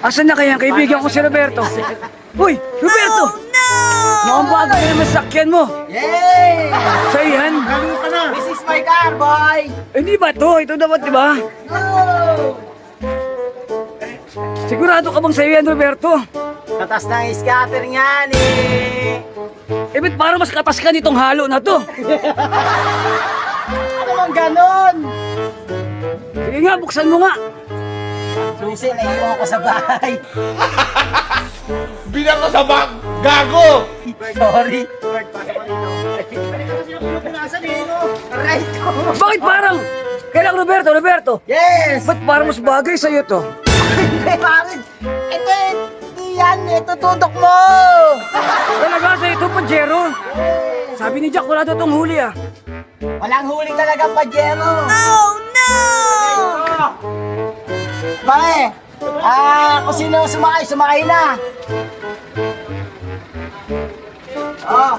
Asan na kaya ang kaibigan ko si Roberto? Uy, Roberto! Oh, no! Mukhang bago ka naman sa sakyan mo. Yay! Sa'yan. Ganun ka na. This is my car, boy. Hindi ba to? Ito dapat, di ba? No! Sigurado ka bang sa'yo yan, Roberto? Katas ng scatter niyan eh. Eh, ba't parang mas katas ka nitong halo na to? Ano bang ganon? Sige nga, buksan mo nga. Susi, naiiwan ko sa bahay. Bilang ko sa bag! Gago! Sorry. Aray ko. Bakit parang? Kailang Roberto? Yes! Ba't parang mas bagay sa'yo to? Hindi, pare. Ito, hindi yan. Ito, tutok mo. Talaga sa'yo to, Pajero? Sabi ni Jack, wala daw tong huli ah. Walang huli talaga, Pajero. Oh, no! Pare, kung sino sumakay na. Oh.